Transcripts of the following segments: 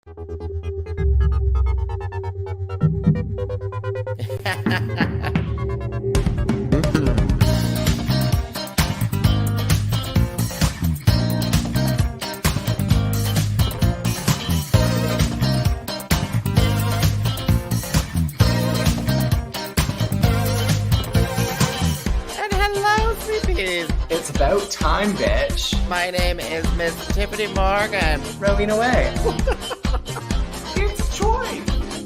It's about time, bitch. My name is Miss Tyffanie Morgan. Rowena Whey. It's Troy.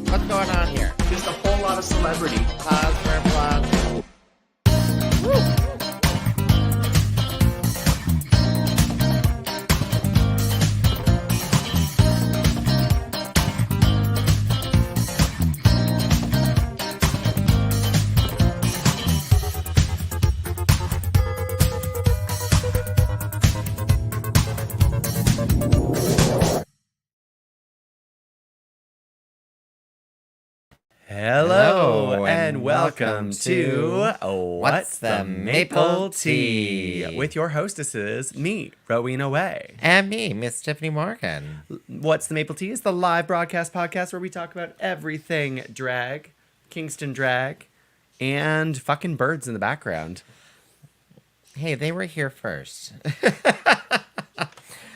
What's going on here? Just a whole lot of celebrity. Pause for applause. Hello and welcome to What's the Maple Tea? With your hostesses, me, Rowena Whey. And me, Miss Tyffanie Morgan. What's the Maple Tea is the live broadcast podcast where we talk about everything drag, Kingston drag, and fucking birds in the background. Hey, they were here first.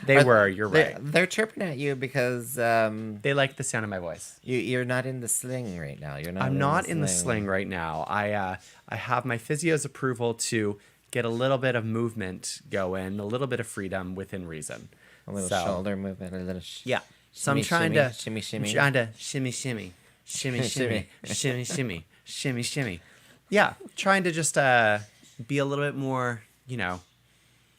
You're right. They're chirping at you because They like the sound of my voice. you're not in the sling right now. I'm not in the sling right now. I have my physio's approval to get a little bit of movement going, a little bit of freedom within reason. A little shoulder movement, a little yeah. So I'm trying shimmy, to shimmy, shimmy. I'm trying to shimmy, shimmy, shimmy, shimmy, shimmy, shimmy, shimmy, shimmy. Yeah, trying to just be a little bit more,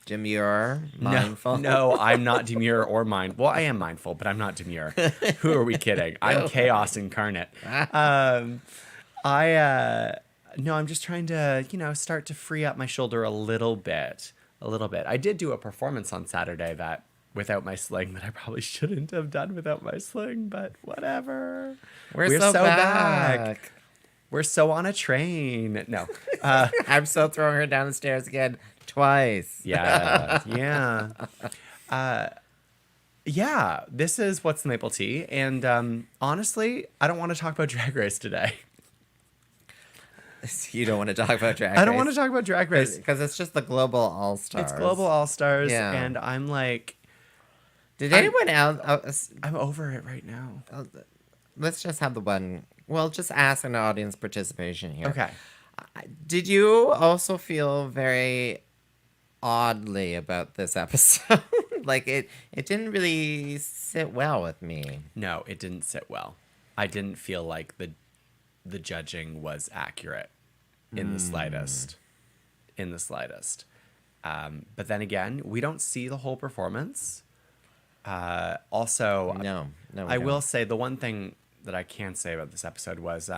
demure, mindful. No, I'm not demure or mindful. Well, I am mindful, but I'm not demure. Who are we kidding? I'm chaos incarnate. I'm just trying to, start to free up my shoulder a little bit. I did do a performance on Saturday that without my sling that I probably shouldn't have done without my sling, but whatever. We're so back. We're so on a train. No. I'm so throwing her down the stairs again. Twice. Yeah. Yeah, this is What's the Maple Tea. And honestly, I don't want to talk about Drag Race today. You don't want to talk about Drag Race? I don't want to talk about Drag Race. Because it's just the Global All-Stars. It's Global All-Stars. Yeah. And I'm like... Did anyone else... I'm over it right now. Let's just have the one... Well, just ask an audience participation here. Okay. Did you also feel very oddly about this episode? Like, it didn't really sit well with me. No, it didn't sit well. I didn't feel like the judging was accurate in the slightest. But then again, we don't see the whole performance. Also, No, I will say the one thing that I can say about this episode was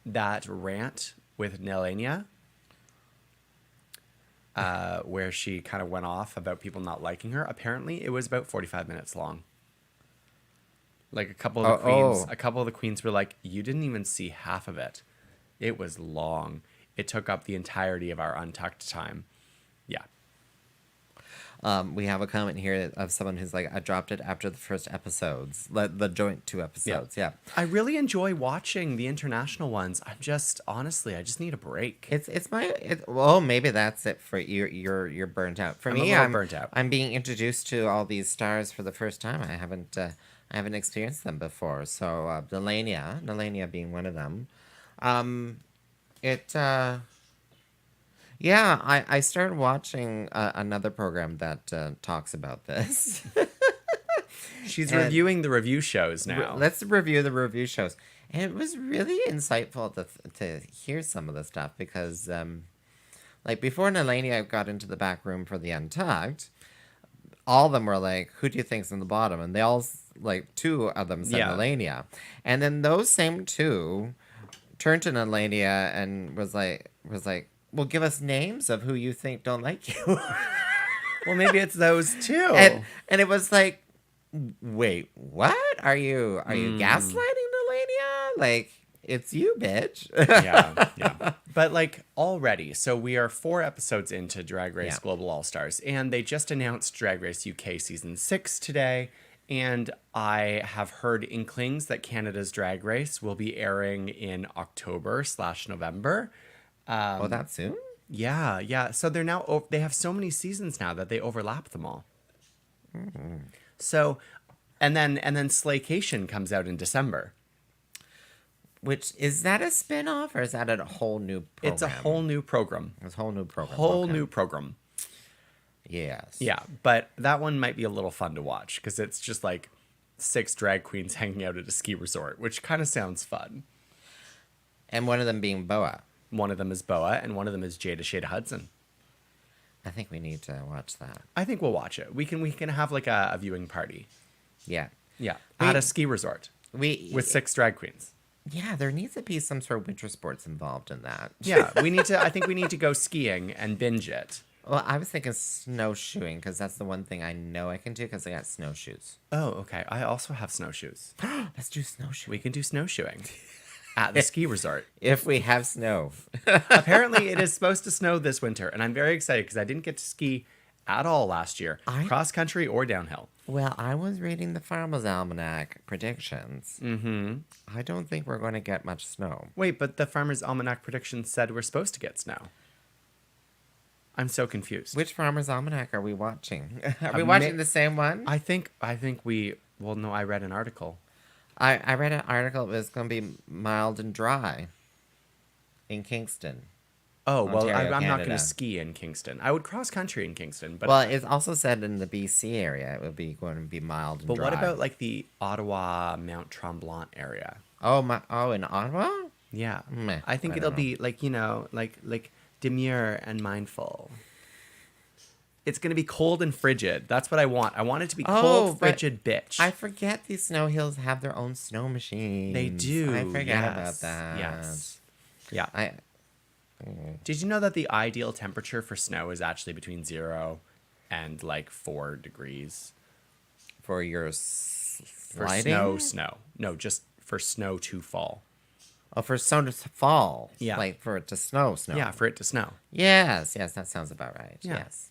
that rant with Nelania, where she kind of went off about people not liking her. Apparently, it was about 45 minutes long. Like a couple of the queens were like, "You didn't even see half of it. It was long. It took up the entirety of our untucked time." Yeah. We have a comment here of someone who's like, I dropped it after the first episodes, the joint 2 episodes. Yeah. I really enjoy watching the international ones. I just need a break. Well, maybe that's it for you. You're burnt out. For me, I'm burnt out. I'm being introduced to all these stars for the first time. I haven't experienced them before. So Nelania being one of them. Yeah, I started watching another program that talks about this. She's reviewing the review shows now. Let's review the review shows. And it was really insightful to hear some of the stuff because, like, before Nelania got into the back room for the Untucked, all of them were like, who do you think's in the bottom? And they all, like, 2 of them said Nelania. And then those same 2 turned to Nelania and was like, well, give us names of who you think don't like you. Well, maybe it's those 2. And it was like, wait, what? Are you gaslighting Nelania? Like, it's you, bitch. Yeah. But like already, so we are 4 episodes into Drag Race Global All-Stars, and they just announced Drag Race UK Season 6 today. And I have heard inklings that Canada's Drag Race will be airing in October/November. Oh, that soon? Yeah, yeah. So they're now they have so many seasons now that they overlap them all. So, and then Slaycation comes out in December. Which, is that a spin-off or is that a whole new program? It's a whole new program. It's a whole new program. Whole Okay. new program. Yes. Yeah, but that one might be a little fun to watch because it's just like 6 drag queens hanging out at a ski resort, which kind of sounds fun. And one of them being Boa. One of them is Boa, and one of them is Jada Shada Hudson. I think we need to watch that. I think we'll watch it. We can have like a viewing party. Yeah. Yeah, at a ski resort We with 6 drag queens. Yeah, there needs to be some sort of winter sports involved in that. Yeah, we need to. I think we need to go skiing and binge it. Well, I was thinking snowshoeing because that's the one thing I know I can do because I got snowshoes. Oh, okay. I also have snowshoes. Let's do snowshoeing. We can do snowshoeing at the ski resort. If we have snow. Apparently, it is supposed to snow this winter, and I'm very excited because I didn't get to ski at all last year, cross country or downhill. Well, I was reading the Farmer's Almanac predictions. Mm-hmm. I don't think we're going to get much snow. Wait, but the Farmer's Almanac predictions said we're supposed to get snow. I'm so confused. Which Farmer's Almanac are we watching? Are we watching the same one? I think we. Well, no, I read an article. I read an article. It was going to be mild and dry in Kingston. Oh, well, Ontario, I'm not going Canada. to ski in Kingston. I would cross country in Kingston, but Well, it's also said in the BC area it would be going to be mild and dry. but what about like the Ottawa, Mount Tremblant area? Oh, in Ottawa? Yeah, Meh, I think I it'll don't be like like demure and mindful. It's going to be cold and frigid. That's what I want. I want it to be cold, but frigid bitch. I forget these snow hills have their own snow machines. They do. I forget yes, about that. Yes. Yeah. Did you know that the ideal temperature for snow is actually between 0 and like 4 degrees? For your For sliding? snow. No, just for snow to fall. Oh, for snow to fall. Yeah. Like for it to snow. Yeah, for it to snow. Yes, that sounds about right. Yeah. Yes.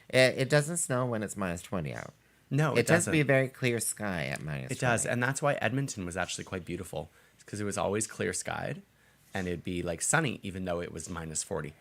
It doesn't snow when it's minus 20 out. No, It it tends to doesn't. be a very clear sky at minus 20. It does, and that's why Edmonton was actually quite beautiful, because it was always clear skied, and it'd be like sunny even though it was minus 40.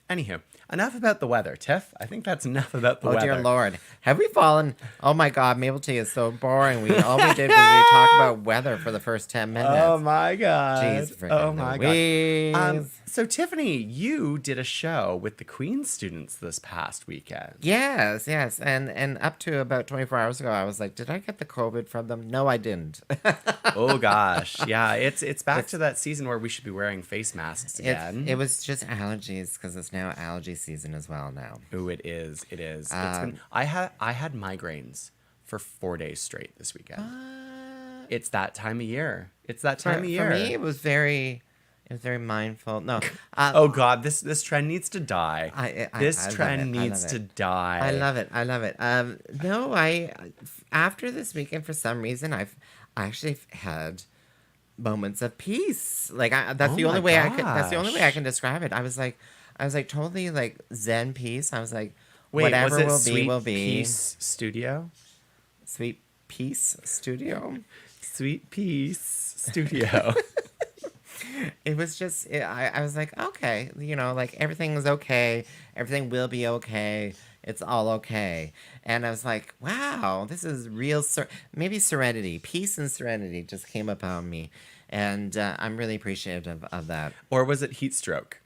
Anywho, enough about the weather, Tiff. I think that's enough about the Oh, weather. dear Lord. Have we fallen? Oh, my God. Maple tea is so boring. All we did was we talked about weather for the first 10 minutes. Oh my god. Jeez, freaking oh my god. Louise. So Tiffany, you did a show with the Queen students this past weekend. Yes. And up to about 24 hours ago, I was like, did I get the COVID from them? No, I didn't. Oh gosh. Yeah, it's back to that season where we should be wearing face masks again. It was just allergies because it's now allergy season as well now. Oh, it is. It is. I had migraines for 4 days straight this weekend. It's that time of year. It's that time of year. For me, it was very mindful. No. Oh God, this trend needs to die. This I love trend it. needs to die. I love it. No, after this weekend, for some reason, I actually had moments of peace. Like that's Oh the only my way I could. That's the only way I gosh. can describe it. I was like totally like Zen peace. I was like, Wait, whatever was it will Sweet be will be. Peace Studio? Sweet Peace Studio. Sweet Peace Studio. It was just, I was like, okay, like everything is okay. Everything will be okay. It's all okay. And I was like, wow, this is real, maybe serenity, peace and serenity just came upon me. And I'm really appreciative of that. Or was it heat stroke?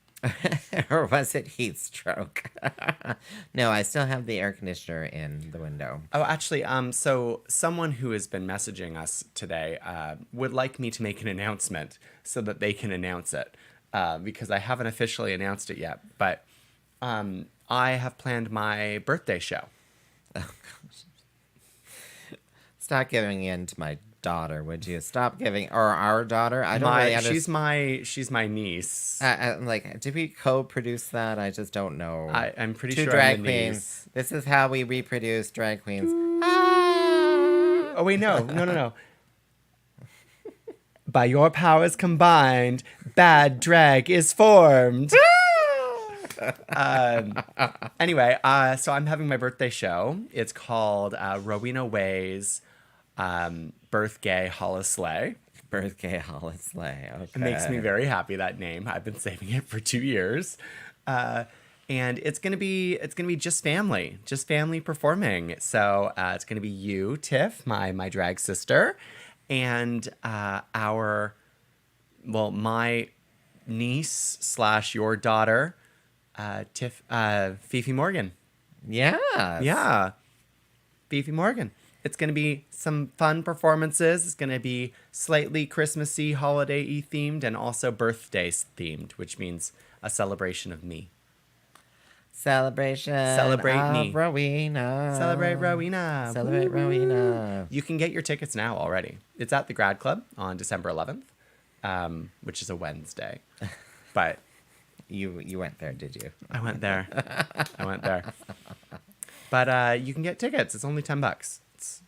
Or was it heat stroke? No, I still have the air conditioner in the window. Oh, actually, so someone who has been messaging us today would like me to make an announcement so that they can announce it because I haven't officially announced it yet. But I have planned my birthday show. Oh, gosh. Stop giving in to my daughter, would you? Stop giving, or our daughter. I don't really understand. She's my niece. Like, did we co-produce that? I just don't know. I'm pretty Two sure drag I'm the queens. niece. This is how we reproduce drag queens. Oh wait, no. By your powers combined, bad drag is formed. Anyway, so I'm having my birthday show. It's called Rowena Whey's Birthday Holiday. Birthday holiday. Okay. It makes me very happy, that name. I've been saving it for 2 years. And it's gonna be just family performing. So it's gonna be you, Tiff, my drag sister, and my niece / your daughter, Fifi Morgan. Yes. Yeah, Fifi Morgan. It's going to be some fun performances. It's going to be slightly Christmassy, holiday-y themed, and also birthdays themed, which means a celebration of me. Celebrate me. Rowena. Celebrate Rowena. Celebrate Rowena. You can get your tickets now already. It's at the Grad Club on December 11th, which is a Wednesday. But you went there, did you? I went there. But you can get tickets. It's only $10. It's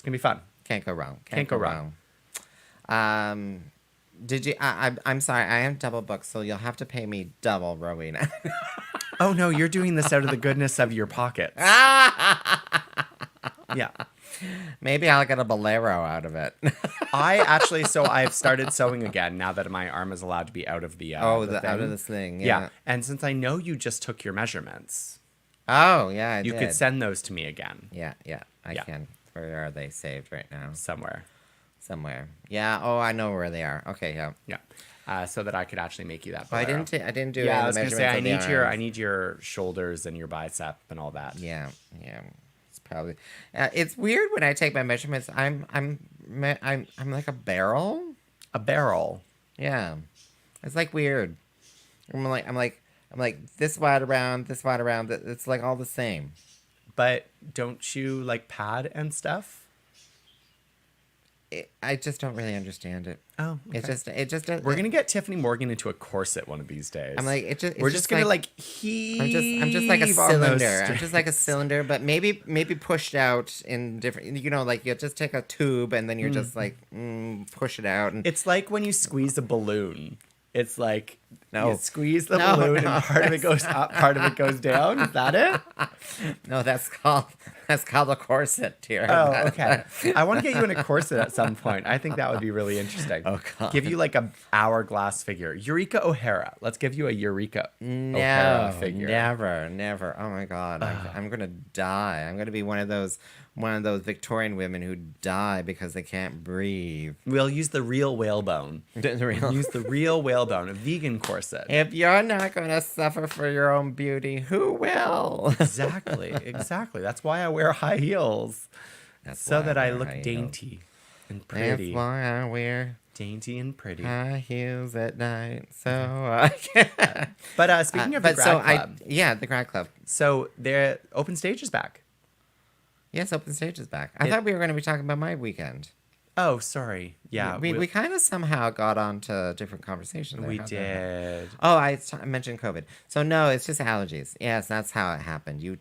gonna be fun. Can't go wrong. Can't go wrong. Did you? I'm sorry. I am double booked, so you'll have to pay me double, Rowena. Oh no, you're doing this out of the goodness of your pockets. Yeah. Maybe I'll get a bolero out of it. I've started sewing again now that my arm is allowed to be out of the out of this thing. Yeah. And since I know you just took your measurements. Oh yeah, I you did. could send those to me again. Yeah, I can. Where are they saved right now? Somewhere. Yeah. Oh, I know where they are. Okay. Yeah. Yeah. So that I could actually make you that. Well, I didn't do. Yeah, any I was gonna say I arms. need your shoulders and your bicep and all that. Yeah. It's probably. It's weird when I take my measurements. I'm like a barrel. A barrel. Yeah. It's like weird. I'm like this wide around, this wide around. It's like all the same. But don't you like pad and stuff? I just don't really understand it. Oh, okay. It just. We're gonna get Tyffanie Morgan into a corset one of these days. I'm like we're just gonna like heave. I'm just like a cylinder. I'm just like a cylinder, but maybe pushed out in different. Like you just take a tube and then you're just like push it out. And it's like when you squeeze a balloon. It's like you squeeze the balloon and part of it goes up, part of it goes down. Is that it? No, that's called a corset, dear. Oh, okay. I want to get you in a corset at some point. I think that would be really interesting. Oh, God. Give you like a hourglass figure. Eureka O'Hara. Let's give you a Eureka O'Hara figure. Never. Oh my God, I'm gonna die. I'm gonna be one of those Victorian women who die because they can't breathe. We'll use the real whalebone. Use the real whalebone, a vegan corset. If you're not gonna suffer for your own beauty, who will? Exactly. That's why I wear high heels. So that I look dainty and pretty. That's why I wear dainty and pretty high heels at night. So I can. But speaking of the Grad Club. The Grad Club. So their open stage is back. Yes, open stage is back. I thought we were going to be talking about my weekend. Oh, sorry. Yeah. We kind of somehow got onto different conversations. We did. Oh, I mentioned COVID. So no, it's just allergies. Yes, that's how it happened. You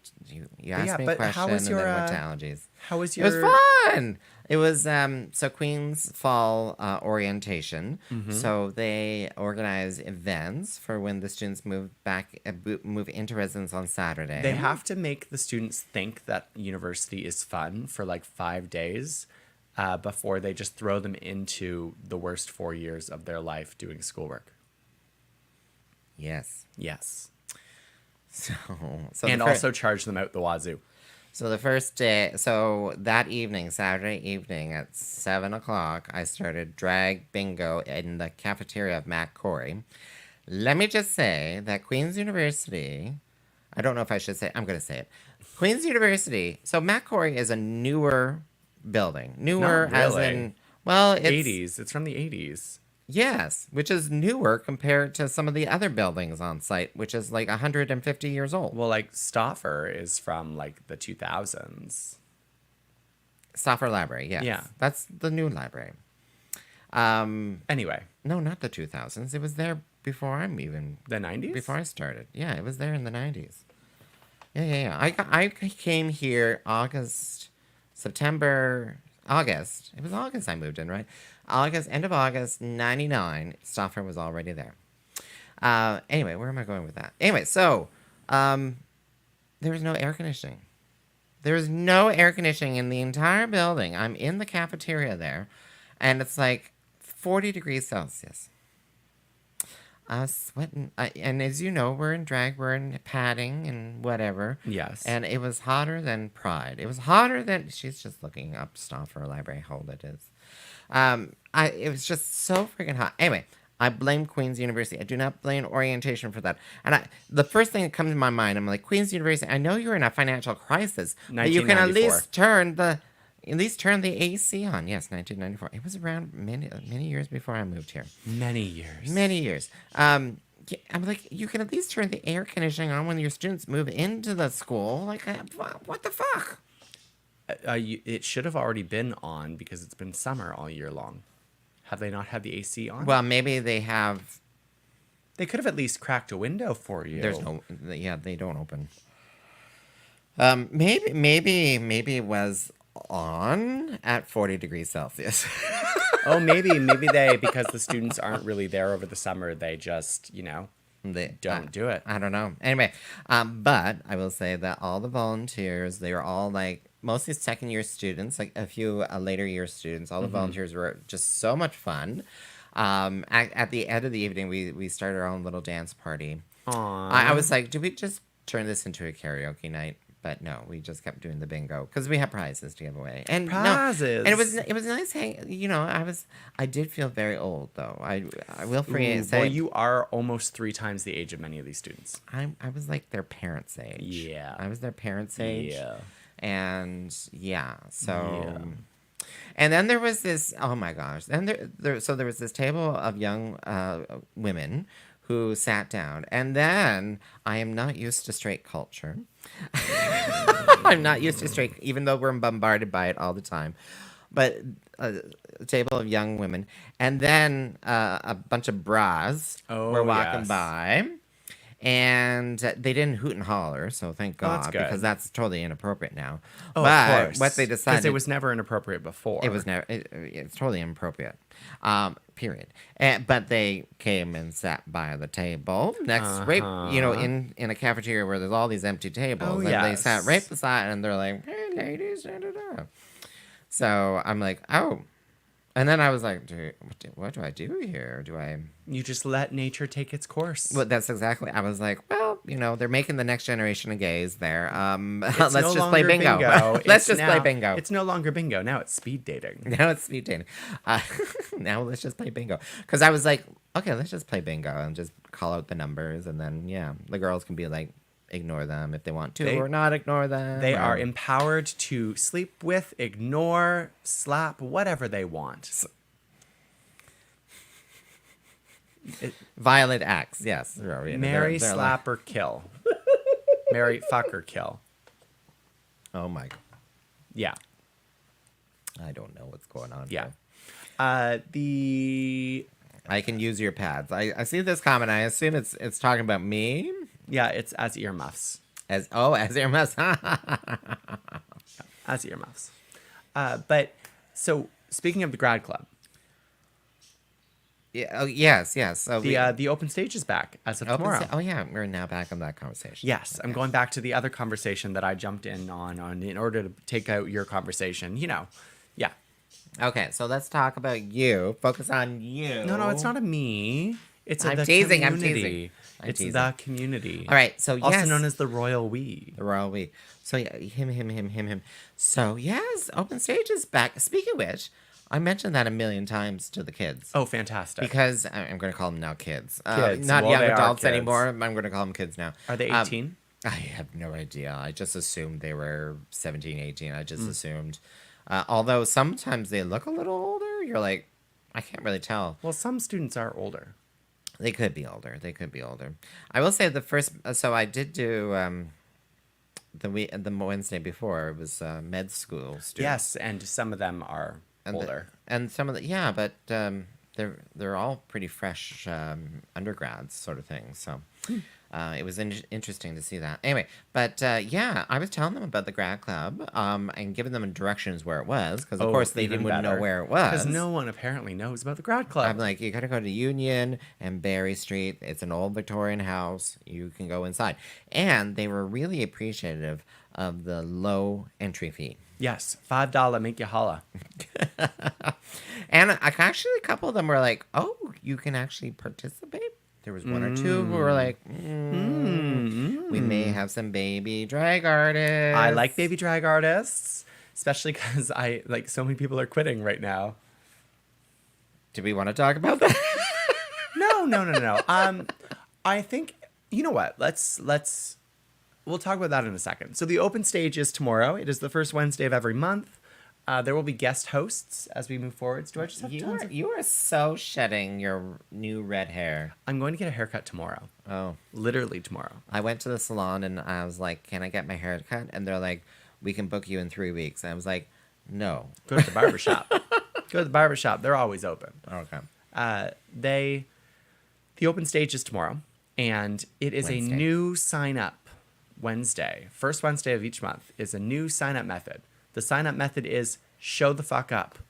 asked me a question and then went to allergies. How was your... It was fun. It was so Queen's Fall orientation. Mm-hmm. So they organize events for when the students move into residence on Saturday. They have to make the students think that university is fun for like 5 days before they just throw them into the worst 4 years of their life doing schoolwork. Yes. So and also charge them out the wazoo. So the first day, so that evening, Saturday evening at 7:00, I started drag bingo in the cafeteria of Matt Corey. Let me just say that Queen's University, I don't know if I should say, I'm going to say it. Queen's University, so Matt Corey is a newer building. Newer as in, well, it's 80s. It's from the 80s. Yes, which is newer compared to some of the other buildings on site, which is like 150 years old. Well, like Stauffer is from like the 2000s. Stauffer Library, yes. Yeah. That's the new library. Anyway. No, not the 2000s. It was there before I'm even... The 90s? Before I started. Yeah, it was there in the 90s. Yeah. I came here August. It was August I moved in, right? End of August, 99. Stauffer was already there. Anyway, where am I going with that? Anyway, so There was no air conditioning. There was no air conditioning in the entire building. I'm in the cafeteria there, and it's like 40 degrees Celsius. I was sweating. And as you know, we're in drag, we're in padding and whatever. Yes. And it was hotter than Pride. It was hotter than... She's just looking up stuff for a library. Hold it is. It was just so freaking hot. Anyway, I blame Queen's University. I do not blame orientation for that. And the first thing that comes to my mind, I'm like, Queen's University, I know you're in a financial crisis, but you can at least turn the AC on. Yes, 1994. It was around many years before I moved here. Many years. Many years. I'm like, you can at least turn the air conditioning on when your students move into the school. Like, what the fuck? It should have already been on because it's been summer all year long. Have they not had the AC on? Well, maybe they have. They could have at least cracked a window for you. There's no. Yeah, they don't open. Maybe it was on at 40 degrees Celsius. Oh, maybe because the students aren't really there over the summer, they just, they don't do it. I don't know. Anyway, but I will say that all the volunteers, they were all like, mostly second year students, like a few later year students. All the volunteers were just so much fun. At the end of the evening, we started our own little dance party. Aww. I was like, do we just turn this into a karaoke night? But no, we just kept doing the bingo because we had prizes to give away. And prizes. And it was nice hanging. I did feel very old though. I will say. Well, you are almost 3 times the age of many of these students. I was like their parents' age. Yeah. I was their parents' age. Yeah. And yeah, so. Yeah. And then there was this. Oh my gosh! Then there was this table of young women who sat down, and then I am not used to straight culture. I'm not used to straight, even though we're bombarded by it all the time. But a table of young women, and then a bunch of bras were walking by, and they didn't hoot and holler, so thank God, because that's totally inappropriate now. Oh, but of course. what they decided, because it was never inappropriate before. It was never. It's totally inappropriate. Period. But they came and sat by the table next, right, in a cafeteria where there's all these empty tables, and they sat right beside, and they're like, "Hey, ladies," da, da, da. So I'm like, oh. And then I was like, what do I do here? You just let nature take its course. Well, that's exactly. I was like, well, they're making the next generation of gays there. Let's just play bingo. Let's just play bingo. It's no longer bingo. Now it's speed dating. Now it's speed dating. Now let's just play bingo. Because I was like, okay, let's just play bingo and just call out the numbers. And then, the girls can be like, ignore them if they want to or not ignore them. They are empowered to sleep with, ignore, slap, whatever they want. Violent acts, yes. Marry, slap, or kill. Marry, fuck, or kill. Oh my. Yeah. I don't know what's going on. Yeah. I can use your pads. I see this comment. I assume it's talking about me. Yeah, it's as earmuffs. As earmuffs. As earmuffs. But so speaking of the grad club. Yeah. Oh, yes. So the open stage is back as of tomorrow. We're now back on that conversation. Yes, okay. I'm going back to the other conversation that I jumped in on in order to take out your conversation. Yeah. Okay, so let's talk about you. Focus on you. No, it's not a me. It's I'm teasing. I'm teasing. It's the community. All right, so yes. Also known as the Royal We. The Royal We. So yeah, him. So yes, open stage is back. Speaking of which, I mentioned that a million times to the kids. Oh, fantastic. Because I'm going to call them now kids. Kids. Not Well, young they are adults kids. anymore. I'm going to call them kids now. Are they 18? I have no idea. I just assumed they were 17, 18. I just assumed. Although sometimes they look a little older. You're like, I can't really tell. Well, some students are older. They could be older. I will say the first. So I did do the Wednesday before. It was med school students. Yes, and some of them are older. And some of the they're all pretty fresh undergrads sort of thing. So It was interesting to see that. Anyway, but yeah, I was telling them about the grad club and giving them directions where it was because, of course, they wouldn't know where it was. Because no one apparently knows about the grad club. I'm like, you got to go to Union and Berry Street. It's an old Victorian house. You can go inside. And they were really appreciative of the low entry fee. Yes, $5 make you holla. And actually, a couple of them were like, oh, you can actually participate. There was one or two who were like, we may have some baby drag artists. I like baby drag artists, especially because so many people are quitting right now. Do we want to talk about that? No. I think, you know what? We'll talk about that in a second. So the open stage is tomorrow. It is the first Wednesday of every month. There will be guest hosts as we move forward. Do I just have You are so shedding your new red hair. I'm going to get a haircut tomorrow. Oh. Literally tomorrow. I went to the salon and I was like, can I get my hair cut? And they're like, we can book you in 3 weeks. And I was like, no. Go to the barbershop. Go to the barbershop. They're always open. Okay. The open stage is tomorrow. And it is a new sign-up Wednesday. First Wednesday of each month is a new sign-up method. The sign-up method is show the fuck up.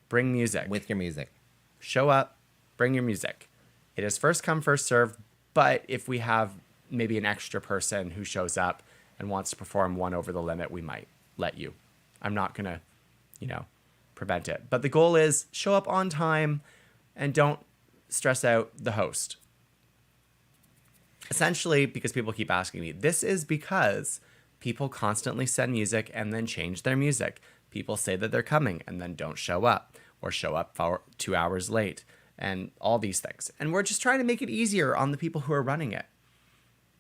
Bring music. With your music. Show up. Bring your music. It is first come, first serve. But if we have maybe an extra person who shows up and wants to perform one over the limit, we might let you. I'm not going to, prevent it. But the goal is show up on time and don't stress out the host. Essentially, because people keep asking me, this is because people constantly send music and then change their music. People say that they're coming and then don't show up or show up 2 hours late and all these things. And we're just trying to make it easier on the people who are running it.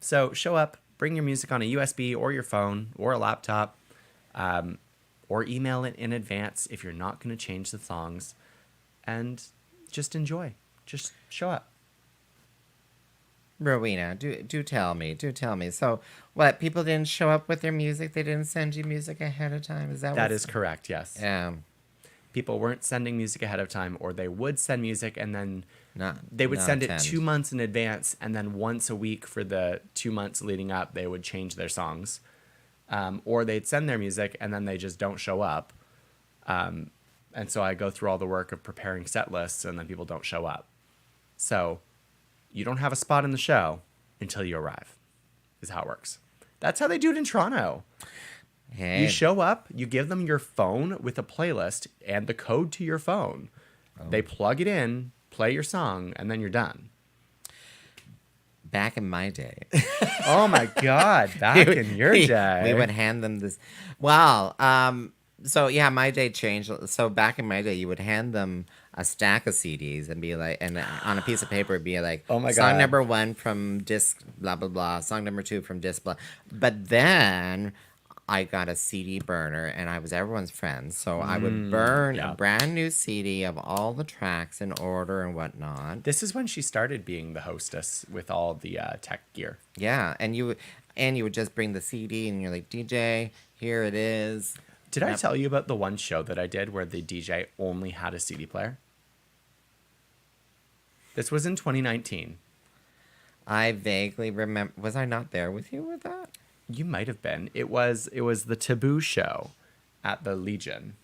So show up, bring your music on a USB or your phone or a laptop, or email it in advance if you're not going to change the songs, and just enjoy. Just show up. Rowena, do tell me. So, what, people didn't show up with their music? They didn't send you music ahead of time? That is correct, yes. Yeah. People weren't sending music ahead of time, or they would send music and then they would not send it attend. 2 months in advance, and then once a week for the 2 months leading up, they would change their songs. Or they'd send their music and then they just don't show up. And so I go through all the work of preparing set lists, and then people don't show up. So you don't have a spot in the show until you arrive, is how it works. That's how they do it in Toronto. Hey. You show up, you give them your phone with a playlist and the code to your phone. Oh. They plug it in, play your song, and then you're done. Back in my day. Oh my God, back in your day. We would hand them this. Well, so yeah, my day changed. So back in my day, you would hand them a stack of CDs and be like, and on a piece of paper, it'd be like, oh my song God. number 1 from disc blah blah blah, song number 2 from disc blah. But then I got a CD burner, and I was everyone's friend, so I would burn a brand new CD of all the tracks in order and whatnot. This is when she started being the hostess with all the tech gear. Yeah, and you would just bring the CD, and you're like, DJ, here it is. Did I tell you about the one show that I did where the DJ only had a CD player? This was in 2019. I vaguely remember. Was I not there with you with that? You might have been. It was the Taboo show at the Legion.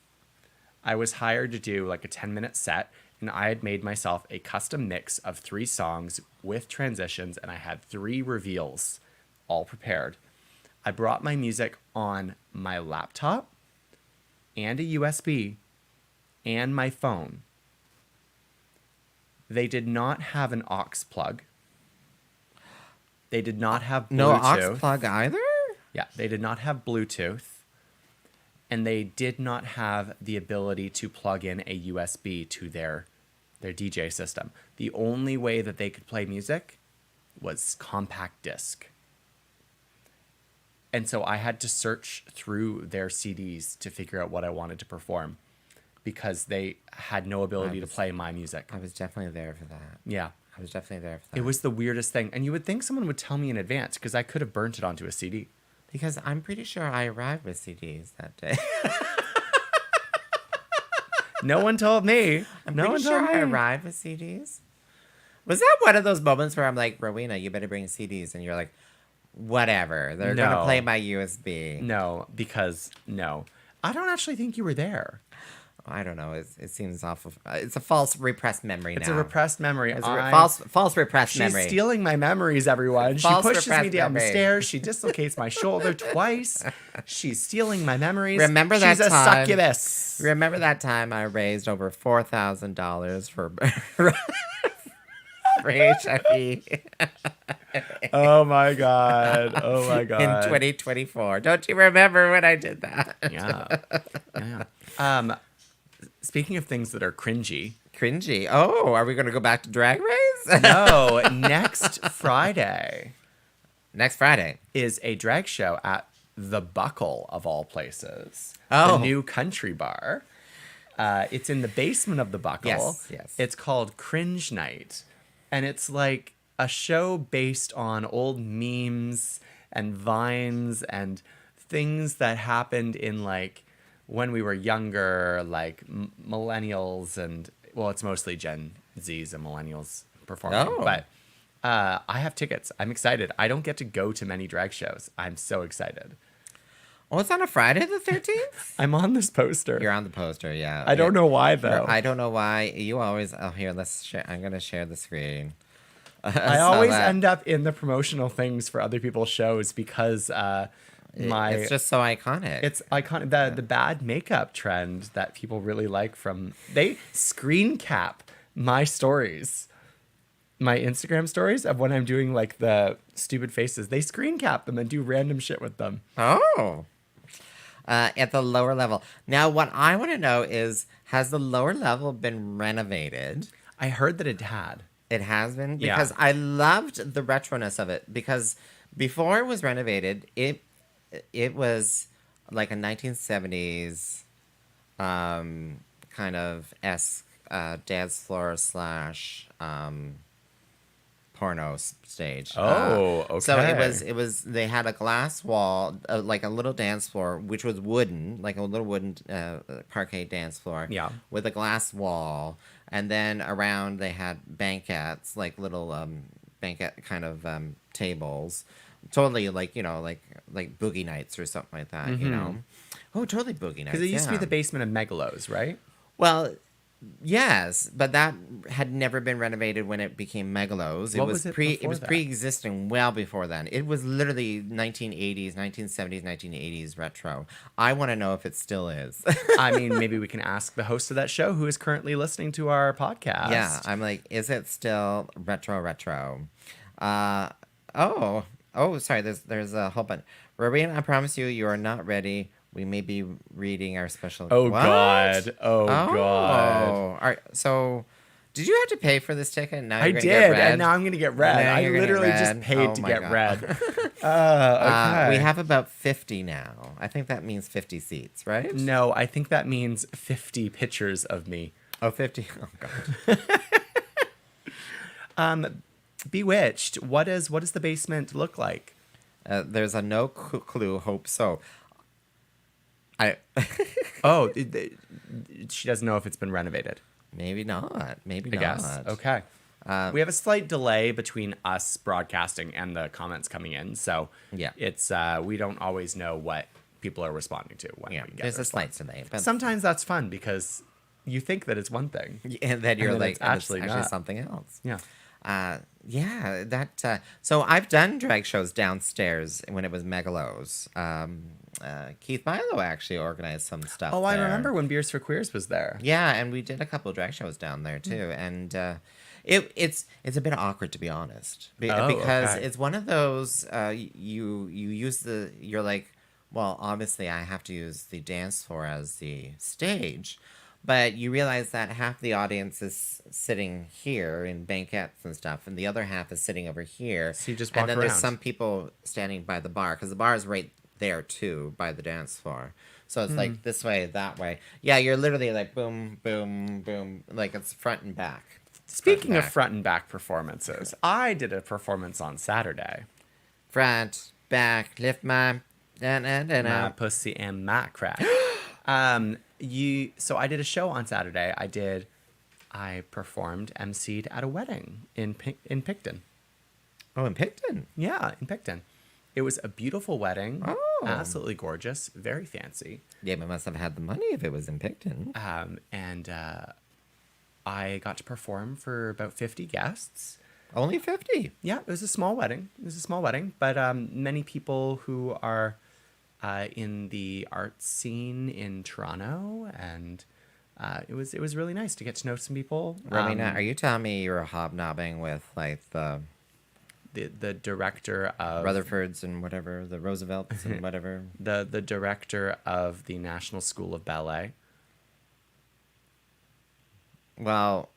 I was hired to do like a 10-minute set, and I had made myself a custom mix of 3 songs with transitions, and I had 3 reveals all prepared. I brought my music on my laptop and a USB and my phone. They did not have an aux plug. They did not have Bluetooth. No aux plug either? Yeah, they did not have Bluetooth. And they did not have the ability to plug in a USB to their DJ system. The only way that they could play music was compact disc. And so I had to search through their CDs to figure out what I wanted to perform, because they had no ability to play my music. I was definitely there for that. Yeah. I was definitely there for that. It was the weirdest thing. And you would think someone would tell me in advance, because I could have burnt it onto a CD. Because I'm pretty sure I arrived with CDs that day. No one told me. I'm pretty sure I arrived with CDs. Was that one of those moments where I'm like, Rowena, you better bring CDs, and you're like, whatever, they're gonna play my USB. No, because no, I don't actually think you were there. I don't know. It seems awful. It's a false repressed memory now. It's a repressed memory. It's a false repressed memory. She's stealing my memories, everyone. False she pushes me repressed down memory. the stairs. She dislocates my shoulder twice. She's stealing my memories. Remember that She's a time? succubus. Remember that time I raised over $4,000 for for HIV Oh my god. Oh my god. in 2024? Don't you remember when I did that? Yeah. Speaking of things that are cringy. Cringy. Oh, are we going to go back to Drag Race? No, next Friday Next Friday is a drag show at the Buckle of all places. Oh. The new country bar. It's in the basement of the Buckle. Yes. It's called Cringe Night. And it's like a show based on old memes and vines and things that happened in like when we were younger, like millennials and, well, it's mostly Gen Zs and millennials performing. Oh. But I have tickets. I'm excited. I don't get to go to many drag shows. I'm so excited. Oh, it's on a Friday the 13th? I'm on this poster. You're on the poster, yeah. I don't know why, though. I don't know why. You always... Oh, here, let's share. I'm going to share the screen. I always end up in the promotional things for other people's shows because It's just so iconic. it's iconic. The bad makeup trend that people really like from... They screen cap my stories. My Instagram stories of when I'm doing like the stupid faces. They screen cap them and do random shit with them. Oh. At the lower level. Now, what I want to know is, has the lower level been renovated? I heard that it had. It has been? Yeah. Because I loved the retroness of it. Because before it was renovated, it was like a 1970s kind of esque dance floor / porno stage. Oh, okay. So it was they had a glass wall, like a little dance floor, which was wooden, like a little wooden parquet dance floor. Yeah. With a glass wall, and then around they had banquettes, like little banquet kind of tables, totally like like boogie nights or something like that. You know. Oh, totally boogie nights. Because it used to be yeah. the basement of Megalos, right? Well, yes, but that had never been renovated when it became Megalos. What was it before that? pre-existing well before then. It was literally 1980s, 1970s, 1980s retro. I want to know if it still is. I mean, maybe we can ask the host of that show who is currently listening to our podcast. Yeah, I'm like, is it still retro? Sorry, there's a whole bunch. Rowena, I promise you are not ready. We may be reading our special. Oh, What? God. Oh, God. All right, so did you have to pay for this ticket? Now I you're gonna did, get red? and now I'm going to get red. Now I you're gonna get literally just red. paid Oh to my get God. red. Okay. We have about 50 now. I think that means 50 seats, right? No, I think that means 50 pictures of me. Oh, 50. Oh, God. Bewitched. What does the basement look like? There's a no clue. Hope so. Oh, she doesn't know if it's been renovated. Maybe not. Maybe I not. guess. Okay. We have a slight delay between us broadcasting and the comments coming in, so Yeah. it's we don't always know what people are responding to when Yeah, we get there's the a slight response. delay. But Sometimes that's fun because you think that it's one thing. and then you're then like, it's actually actually not. something else. Yeah. Yeah, that. So I've done drag shows downstairs when it was Megalos. Keith Milo actually organized some stuff. Oh, I there. remember when Beers for Queers was there. Yeah, and we did a couple of drag shows down there too, and it's a bit awkward to be honest, because okay. it's one of those you're like, well, obviously I have to use the dance floor as the stage. But you realize that half the audience is sitting here in banquettes and stuff, and the other half is sitting over here. So you just walk and then around. there's some people standing by the bar, because the bar is right there too, by the dance floor. So it's like this way, that way. Yeah, you're literally like boom, boom, boom, like it's front and back. Speaking of front and back performances, I did a performance on Saturday. Front, back, lift my, My pussy and my crack. So I did a show on Saturday. I did I performed, emceed at a wedding in Picton. Oh, in Picton. Yeah, in Picton. It was a beautiful wedding. Oh. Absolutely gorgeous. Very fancy. Yeah, but must have had the money if it was in Picton. And I got to perform for about 50 guests. Only 50. Yeah, it was a small wedding. But many people who are in the art scene in Toronto, and it was really nice to get to know some people. Rowena, are you telling me you were hobnobbing with like the director of Rutherfords and whatever, the Roosevelts and whatever? the director of the National School of Ballet? Well,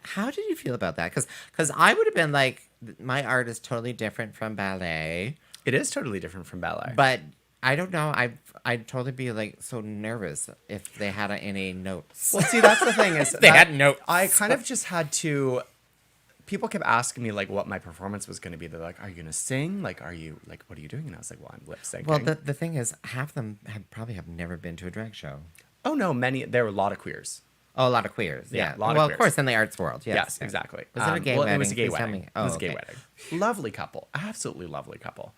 how did you feel about that? Because I would have been like, my art is totally different from ballet, It is totally different from ballet. but I don't know. I'd totally be like so nervous if they had any notes. Well, see, that's the thing is They had notes. I kind of just had to. People kept asking me like what my performance was going to be. They're like, "Are you going to sing? Like, are you like what are you doing?" And I was like, "Well, I'm lip syncing." Well, the thing is, half of them probably have never been to a drag show. Oh no, there were a lot of queers. Oh, a lot of queers. Yeah, Yeah. a lot of well, queers. of course, in the arts world. Yes, Yes, exactly. Was it a gay wedding? It was a gay Please tell wedding. me. It was Oh, a gay okay. wedding. Lovely couple, absolutely lovely couple.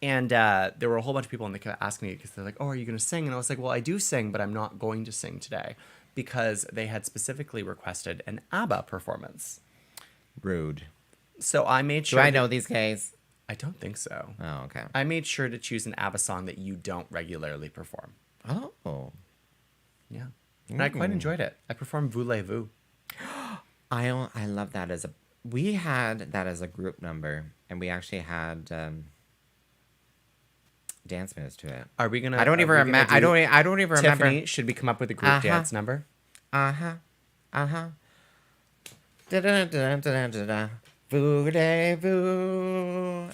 And there were a whole bunch of people, and they kept asking me because they're like, "Oh, are you going to sing?" And I was like, "Well, I do sing, but I'm not going to sing today," because they had specifically requested an ABBA performance. Rude. So I made Do sure. I know these guys? I don't think so. Oh, okay. I made sure to choose an ABBA song that you don't regularly perform. Oh. Yeah. And I quite enjoyed it. I performed Voulez-Vous. I love that we had that as a group number, and we actually had dance moves to it. Are we gonna? I don't even remember. I don't even remember. Tiffany, should we come up with a group dance number? Da-da-da-da-da-da-da. Voulez-vous.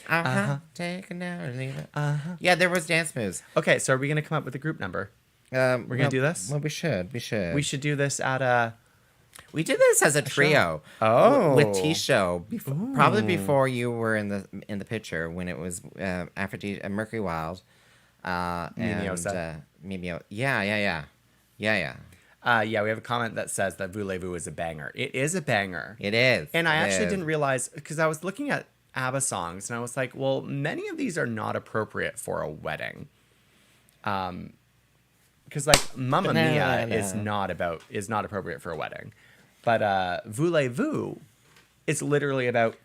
Take it now or leave it. Yeah, there was dance moves. Okay, so are we gonna come up with a group number? We're gonna do this? Well, we should. We should do this at a. We did this as a trio. Oh. With T-Show, probably before you were in the picture when it was after Mercury Wild, Mimiosa. Mimio. Yeah. Yeah, we have a comment that says that Voulez-Vous is a banger. It is a banger. It is. And I It actually is. didn't realize, because I was looking at ABBA songs, and I was like, well, many of these are not appropriate for a wedding. Because like Mamma Mia is not appropriate for a wedding. But Voulez-Vous is literally about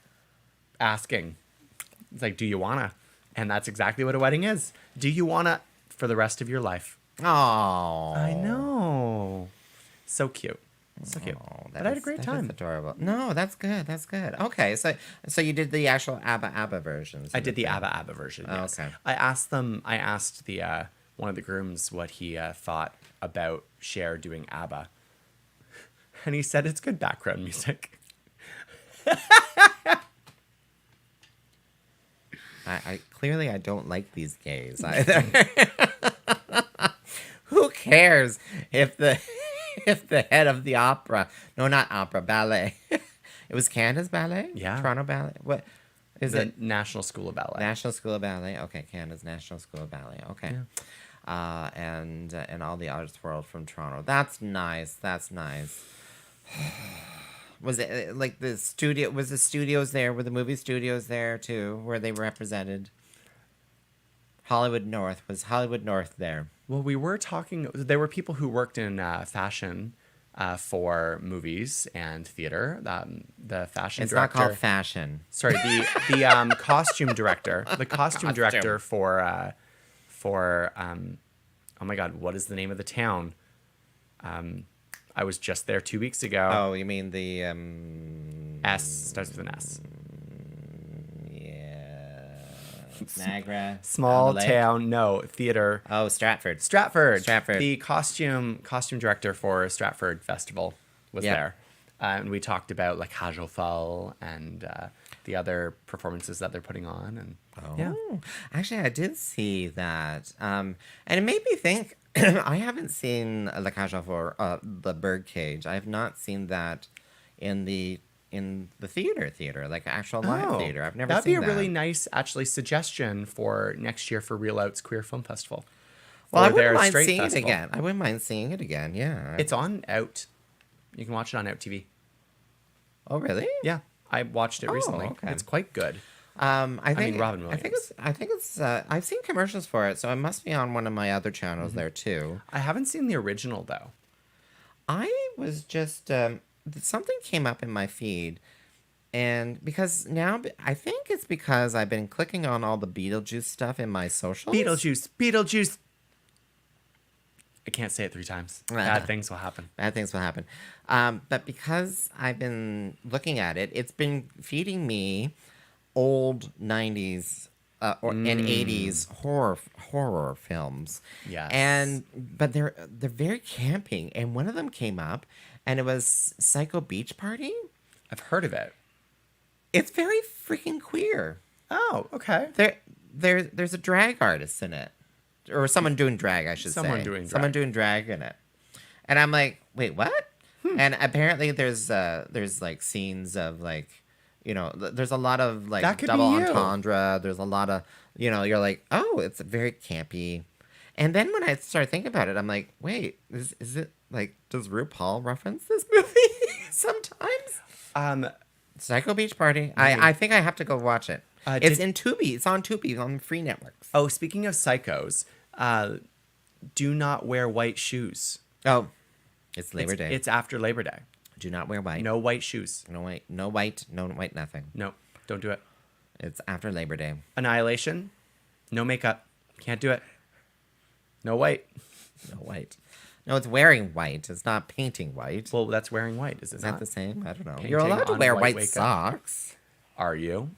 asking. It's like, do you wanna? And that's exactly what a wedding is. Do you wanna for the rest of your life? Oh, I know. So cute. So cute. Oh, But I had a great time. That's adorable. No, that's good. That's good. Okay, so you did the actual ABBA versions. I did the ABBA version. Oh, Yes. okay. I asked the one of the grooms what he thought about Cher doing ABBA, and he said it's good background music. I clearly I don't like these gays either. Who cares if the head of the opera, no, not opera, ballet. It was Canada's ballet? Yeah. Toronto Ballet? What is The it? National School of Ballet. National School of Ballet. Okay, Canada's National School of Ballet. Okay. And all the arts world from Toronto. That's nice. That's nice. Was it like the studio? Was the studios there? Were the movie studios there too? Where they represented? Hollywood North. Was Hollywood North there? Well, we were talking. There were people who worked in fashion for movies and theater. The fashion It's director. not called fashion. Sorry, the costume director. The costume director for oh my God, what is the name of the town? I was just there 2 weeks ago. Oh, you mean the S starts with an S. Niagara. Small on the lake? town, no theater. Oh, Stratford. Stratford. Stratford. The costume director for Stratford Festival was Yeah. there, and we talked about like Hajofal and the other performances that they're putting on, and yeah. Actually, I did see that, and it made me think. I haven't seen La Cage aux Folles, the Birdcage. I have not seen that in the theater, like actual live theater. I've never That'd seen be a that. really nice, actually, suggestion for next year for Real Out's Queer Film Festival. Well, I for their wouldn't mind straight seeing festival. it again. I wouldn't mind seeing it again. Yeah. It's on Out. You can watch it on Out TV. Oh, really? Yeah, I watched it recently. okay. It's quite good. I think Robin I think Williams. it's. I've seen commercials for it, so it must be on one of my other channels there too. I haven't seen the original though. I was just something came up in my feed, and because now I think it's because I've been clicking on all the Beetlejuice stuff in my socials. Beetlejuice. I can't say it 3 times. Bad things will happen. Bad things will happen. But because I've been looking at it, it's been feeding me old 90s and 80s horror films. Yes. But they're very camping, and one of them came up and it was Psycho Beach Party. I've heard of it. It's very freaking queer. Oh, okay. There's a drag artist in it. Or someone doing drag, I should say. Someone doing drag. Someone doing drag in it. And I'm like, wait, what? And apparently there's like scenes of like, you know, there's a lot of like That could double be you. entendre. There's a lot of, you know, you're like, oh, it's very campy. And then when I started thinking about it, I'm like, wait, is it like, does RuPaul reference this movie sometimes? Psycho Beach Party. I think I have to go watch it. It's in Tubi. It's on Tubi on free networks. Oh, speaking of psychos, do not wear white shoes. Oh, it's Labor Day. It's after Labor Day. Do not wear white. No white shoes. No white. No white. No white. Nothing. No, don't do it. It's after Labor Day. Annihilation. No makeup. Can't do it. No white. No white. No, it's wearing white. It's not painting white. Well, that's wearing white. Is it Is that not? the same? I don't know. Painting You're allowed to on wear white white makeup. socks. Are you?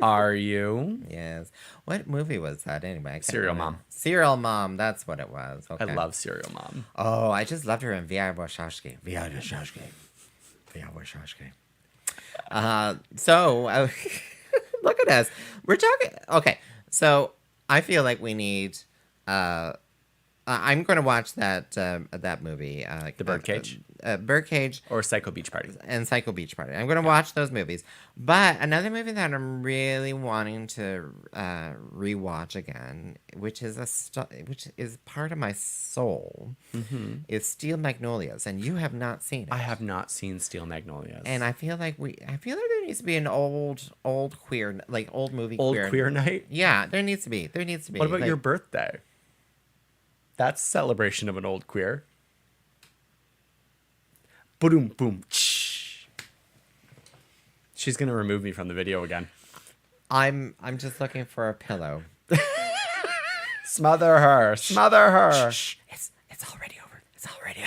Are you? Yes. What movie was that anyway? I can't Serial remember. Mom. Serial Mom. That's what it was. Okay. I love Serial Mom. Oh, I just loved her in V.I. Warshawski. V.I. Warshawski. V.I. Warshawski. So, look at us. We're talking. Okay, so I feel like we need. I'm going to watch that movie. The Birdcage? Birdcage. Or Psycho Beach Party. And Psycho Beach Party. I'm going to watch those movies. But another movie that I'm really wanting to rewatch again, which is which is part of my soul, is Steel Magnolias, and you have not seen it. I have not seen Steel Magnolias. And I feel like there needs to be an old queer, like old movie Old queer night? Yeah, there needs to be. There needs to be. What about like, your birthday? That's celebration of an old queer. Boom, boom. She's gonna remove me from the video again. I'm just looking for a pillow. Smother her. Smother her. Shh. It's already over. It's already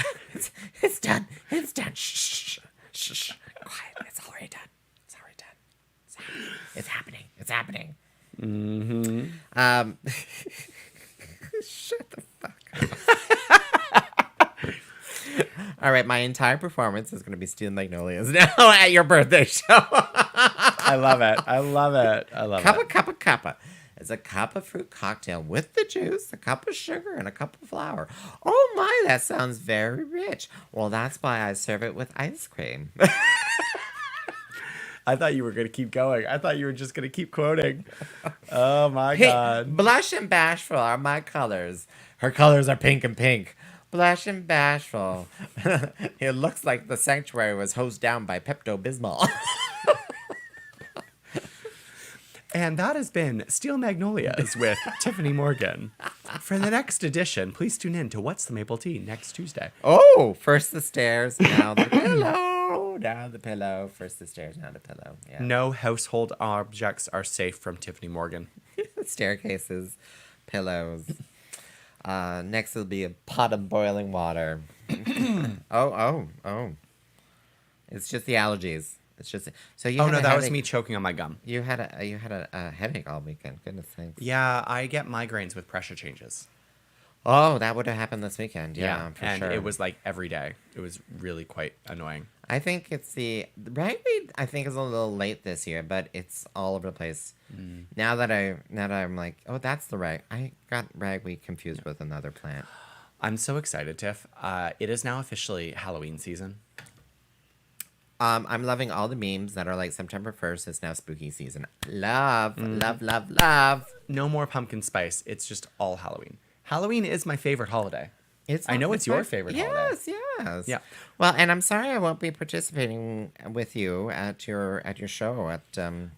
it's done. It's done. Shh. Shh. Quiet. It's already done. It's already done. It's happening. It's happening. Shut the fuck up. All right, my entire performance is going to be Steel Magnolias now at your birthday show. I love it. I love it. I love it. Cuppa. It's a cup of fruit cocktail with the juice, a cup of sugar, and a cup of flour. Oh my, that sounds very rich. Well, that's why I serve it with ice cream. I thought you were going to keep going. I thought you were just going to keep quoting. Oh my God. Blush and bashful are my colors. Her colors are pink and pink. Blush and bashful. It looks like the sanctuary was hosed down by Pepto-Bismol. And that has been Steel Magnolias with Tyffanie Morgan. For the next edition, please tune in to What's the Maple Tea next Tuesday. Oh, first the stairs, now the pillow. Now the pillow. First the stairs, now the pillow. Yeah. No household objects are safe from Tyffanie Morgan. Staircases, pillows. Next will be a pot of boiling water. Oh. It's just the allergies. It's just so you. Oh had no, a that was headache. me choking on my gum. You had a headache all weekend. Goodness sakes. Yeah, I get migraines with pressure changes. Oh, that would have happened this weekend. Yeah, for and sure. it was like every day. It was really quite annoying. I think it's the ragweed. I think is a little late this year, but it's all over the place. Now that I'm like, oh, that's the rag. I got ragweed confused with another plant. I'm so excited, Tiff. It is now officially Halloween season. I'm loving all the memes that are like September 1st is now spooky season. Love, love, love, love. No more pumpkin spice. It's just all Halloween. Halloween is my favorite holiday. I know it's your favorite holiday. Yes. Yeah. Well, and I'm sorry I won't be participating with you at your show at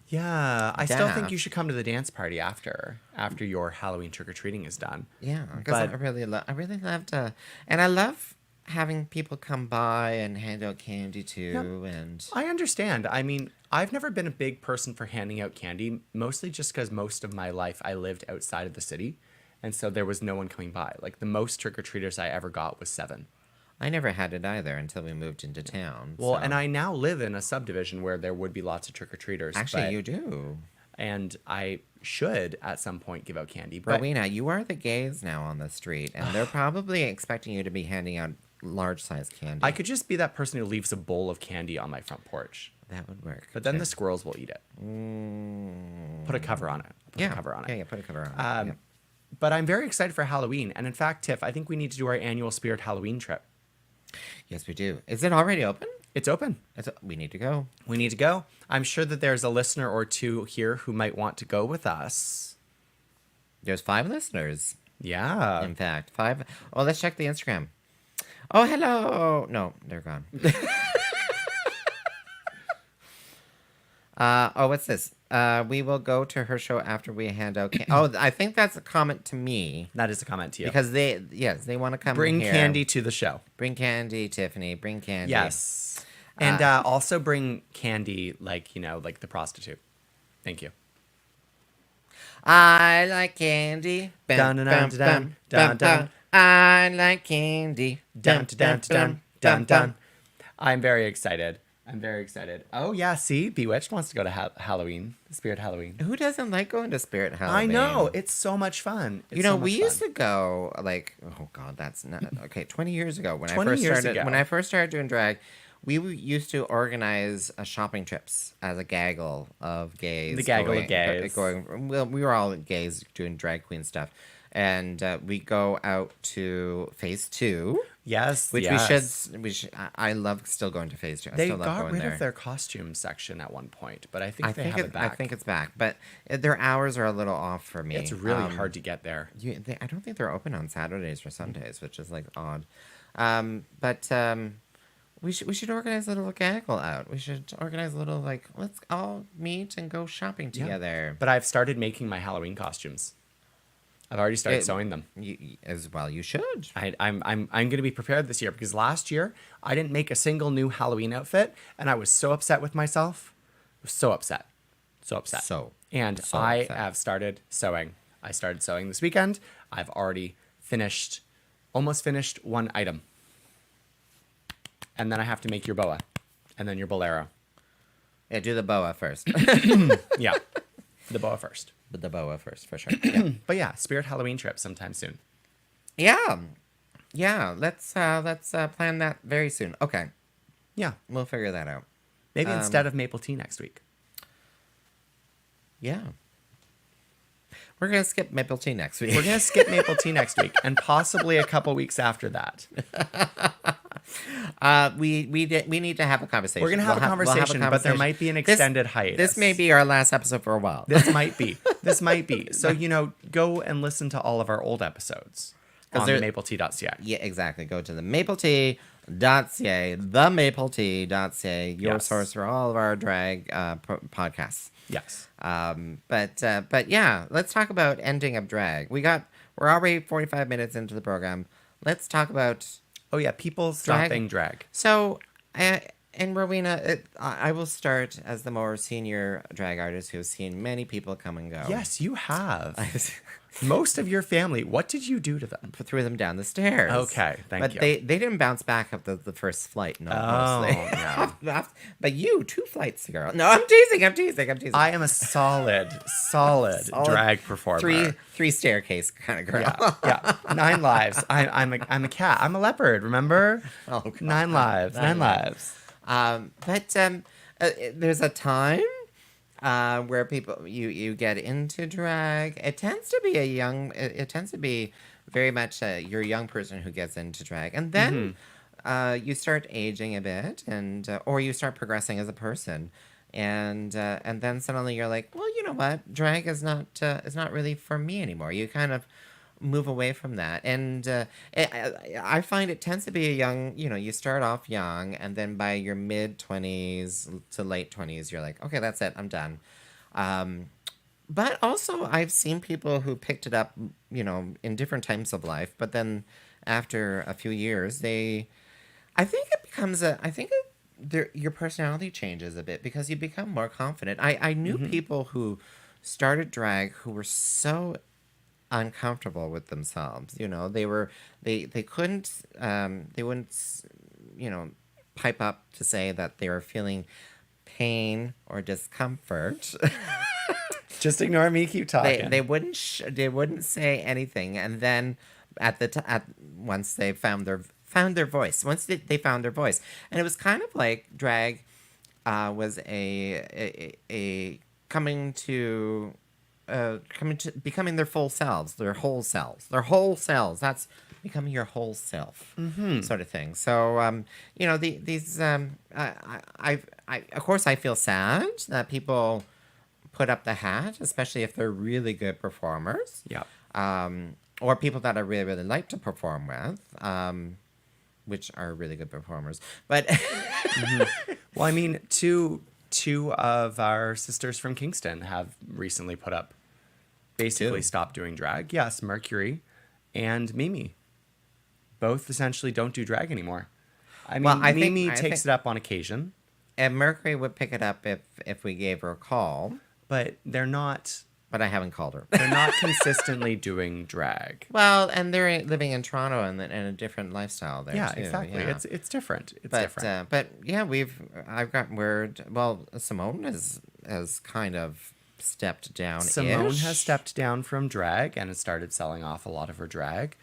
Yeah, I still think DAF. you should come to the dance party after your Halloween trick or treating is done. Yeah, because I But- really love to, and I love having people come by and hand out candy too, and I understand. I mean, I've never been a big person for handing out candy, mostly just because most of my life I lived outside of the city, and so there was no one coming by. Like the most trick or treaters I ever got was 7. I never had it either until we moved into town. Well, so. and I now live in a subdivision where there would be lots of trick or treaters. Actually, you do. And I should at some point give out candy. But Rowena, you are the gays now on the street, and they're probably expecting you to be handing out large size candy. I could just be that person who leaves a bowl of candy on my front porch. That would work. But then too. the squirrels will eat it. Put a cover on it. Put a cover on it. Yeah, put a cover on it. Yeah. But I'm very excited for Halloween. And in fact, Tiff, I think we need to do our annual Spirit Halloween trip. Yes, we do. Is it already open? It's open. We need to go. We need to go. I'm sure that there's a listener or two here who might want to go with us. There's 5 listeners. Yeah. In fact, 5. Oh, let's check the Instagram. Oh, hello. No, they're gone. What's this? We will go to her show after we hand out candy. Oh, I think that's a comment to me. That is a comment to you. Because they want to come Bring here. candy to the show. Bring candy, Tyffanie. Bring candy. Yes. And also bring candy like the prostitute. Thank you. I like candy. Dun, dun, dun, dun, dun, dun. I like candy. Dun, dun, dun, dun, dun. I'm very excited. Oh, yeah. See? Bewitched wants to go to Halloween. Spirit Halloween. Who doesn't like going to Spirit Halloween? I know. It's so much fun. We used to go like, oh God, that's not okay. 20 years ago when 20 years ago. when I first started doing drag, we used to organize shopping trips as a gaggle of gays. The gaggle of gays. Well, we were all gays doing drag queen stuff, and we go out to Phase 2. Yes, Which yes. we should. I love still going to Phase 2. I They still love got going rid there. of their costume section at one point, but I think they have it back. I think it's back, but their hours are a little off for me. It's really hard to get there. I don't think they're open on Saturdays or Sundays, which is like odd. We should organize a little gaggle out. We should organize a little let's all meet and go shopping together. But I've started making my Halloween costumes. I've already started sewing them. As well, you should. I'm going to be prepared this year because last year I didn't make a single new Halloween outfit, and I was so upset with myself. So upset. I have started sewing. I started sewing this weekend. I've already almost finished one item. And then I have to make your boa, and then your bolero. Yeah, do the boa first. Yeah, the boa first. The boa first, for sure. Yeah. But yeah, Spirit Halloween trip sometime soon. Yeah. Let's plan that very soon. Okay, Yeah, we'll figure that out. maybe instead of maple tea next week. Yeah. We're gonna skip maple tea next week. We're gonna skip maple tea next week, and possibly a couple weeks after that. We need to have a conversation. We're gonna have a conversation, but there might be an extended hiatus. This may be our last episode for a while. This might be. So go and listen to all of our old episodes on mapletea.ca. Yeah, exactly. Go to the mapletea.ca, themapletea.ca, your Yes. source for all of our drag podcasts. Yes. But yeah, let's talk about ending of drag. We're already 45 minutes into the program. Let's talk about. Oh yeah, people stopping drag. So, and Rowena, I will start as the more senior drag artist who has seen many people come and go. Yes, you have. Most of your family. What did you do to them? Threw them down the stairs. Okay, thank you. But they didn't bounce back up the first flight. No, Oh, no. But you, 2 flights, girl. No, I'm teasing. I am a solid drag performer. Three staircase kind of girl. Yeah. 9 lives. I'm a cat. I'm a leopard. Remember? Oh, God. 9 lives. 9 lives. There's a time where people you get into drag. It tends to be very much you're a young person who gets into drag, and then you start aging a bit, and or you start progressing as a person, and then suddenly you're like, well, you know what, drag is not really for me anymore. You kind of move away from that, and I find it tends to be a young. You know, you start off young, and then by your mid-20s to late 20s, you're like, okay, that's it, I'm done. But also, I've seen people who picked it up, you know, in different times of life, but then after a few years, I think it becomes your personality changes a bit because you become more confident. I knew people who started drag who were so uncomfortable with themselves. You know, they couldn't, they wouldn't, you know, pipe up to say that they were feeling pain or discomfort. Just ignore me. Keep talking. They wouldn't say anything, and then once they found their voice, they found their voice, and it was kind of like drag was a coming to becoming their full selves, their whole selves. That's becoming your whole self, sort of thing. So you know, I of course I feel sad that people put up the hat, especially if they're really good performers. Yeah. Or people that I really, really like to perform with, which are really good performers. But Well, I mean, two of our sisters from Kingston have recently put up, basically stopped doing drag. Yes, Mercury and Mimi. Both essentially don't do drag anymore. I mean, Mimi takes it up on occasion. And Mercury would pick it up if we gave her a call. But they're not... But I haven't called her. They're not consistently doing drag. Well, and they're living in Toronto and in a different lifestyle there, yeah, too. Exactly. Yeah, It's different. It's different. different. But yeah, I've got word. Well, Simone has kind of stepped down. Simone has stepped down from drag and has started selling off a lot of her drag.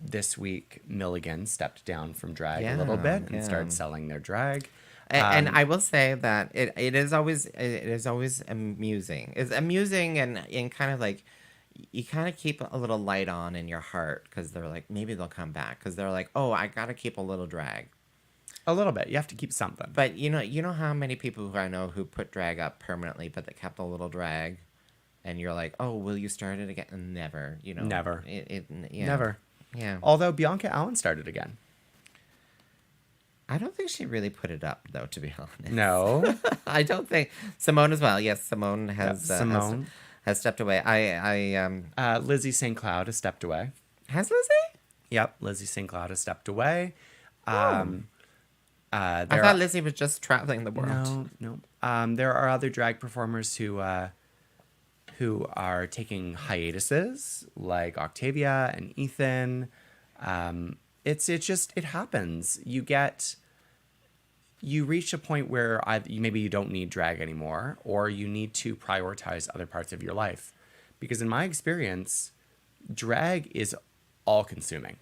This week, Milligan stepped down from drag a little bit and started selling their drag. And I will say that it is always amusing. It's amusing and kind of like you kind of keep a little light on in your heart because they're like, maybe they'll come back because they're like, oh, I got to keep a little drag. A little bit. You have to keep something. But you know how many people who I know who put drag up permanently, but they kept a little drag, and you're like, oh, will you start it again? Never. You know. Never. Yeah. Never. Yeah. Although Bianca Allen started again. I don't think she really put it up, though, to be honest. No. I don't think. Simone as well. Yes, Simone has has stepped away. Lizzie St. Cloud has stepped away. Has Lizzie? Yep, Lizzie St. Cloud has stepped away. I thought Lizzie was just traveling the world. No. There are other drag performers who are taking hiatuses, like Octavia and Ethan. It happens. You reach a point where maybe you don't need drag anymore, or you need to prioritize other parts of your life. Because in my experience, drag is all-consuming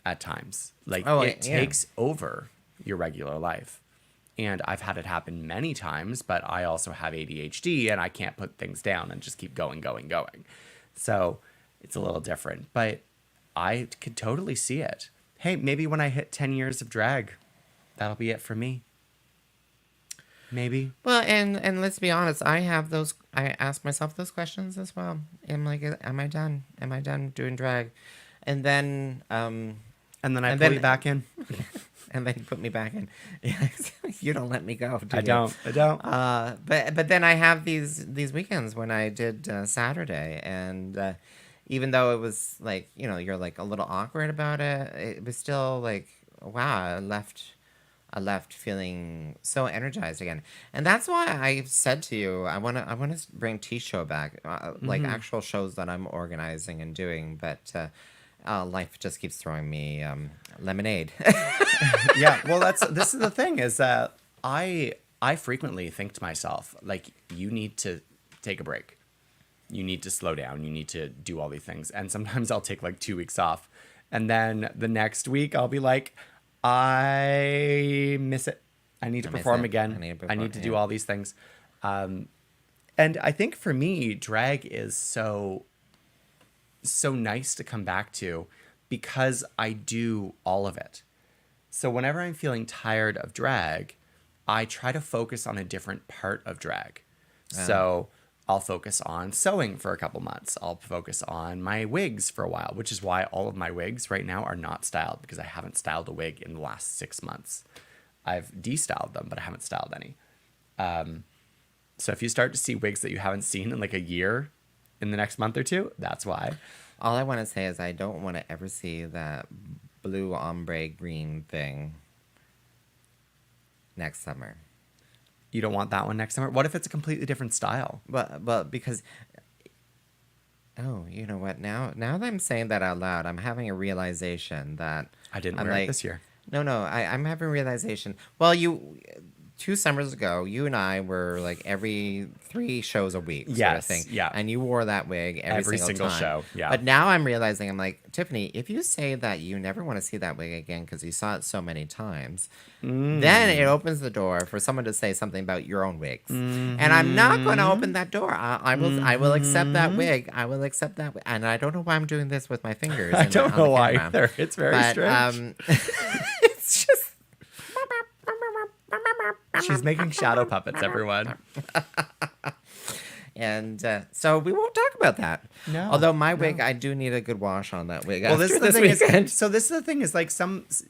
at times. Like, it takes over your regular life. And I've had it happen many times, but I also have ADHD, and I can't put things down and just keep going. So it's a little different. But I could totally see it. Hey, maybe when I hit 10 years of drag, that'll be it for me. Maybe. Well, and let's be honest, I ask myself those questions as well. I'm like, am I done? Am I done doing drag? And then I pull you back in. And then you put me back in. You don't let me go. I don't. But then I have these weekends when I did Saturday, and even though it was like, you know, you're like a little awkward about it, it was still like, wow, I left feeling so energized again. And that's why I said to you, I want to bring T-Show back, like actual shows that I'm organizing and doing, but life just keeps throwing me lemonade. Yeah, well, this is the thing is that I frequently think to myself, like, you need to take a break. You need to slow down. You need to do all these things. And sometimes I'll take like 2 weeks off. And then the next week I'll be like, I miss it. I need to perform again. I need to do all these things. And I think for me, drag is so nice to come back to because I do all of it. So whenever I'm feeling tired of drag, I try to focus on a different part of drag. So I'll focus on sewing for a couple months. I'll focus on my wigs for a while, which is why all of my wigs right now are not styled, because I haven't styled a wig in the last 6 months. I've de-styled them, but I haven't styled any. So if you start to see wigs that you haven't seen in like a year in the next month or two, that's why. All I want to say is I don't want to ever see that blue ombre green thing next summer. You don't want that one next summer? What if it's a completely different style? But because, oh, you know what? Now that I'm saying that out loud, I'm having a realization that I didn't I'm wear like, it this year. No, I'm having a realization. Well, 2 summers ago, you and I were like every 3 shows a week sort of Yes, thing. yeah. And you wore that wig every single time. show, yeah. But now I'm realizing, I'm like, Tyffanie, if you say that you never want to see that wig again because you saw it so many times, then it opens the door for someone to say something about your own wigs. And I'm not going to open that door. I will accept that wig. I will accept that wig. And I don't know why I'm doing this with my fingers. I don't know why camera. either. It's very strange. It's just... She's making shadow puppets, everyone. And so we won't talk about that. No. Although my wig, I do need a good wash on that wig. Well, this is the this thing. weekend. So this is the thing is like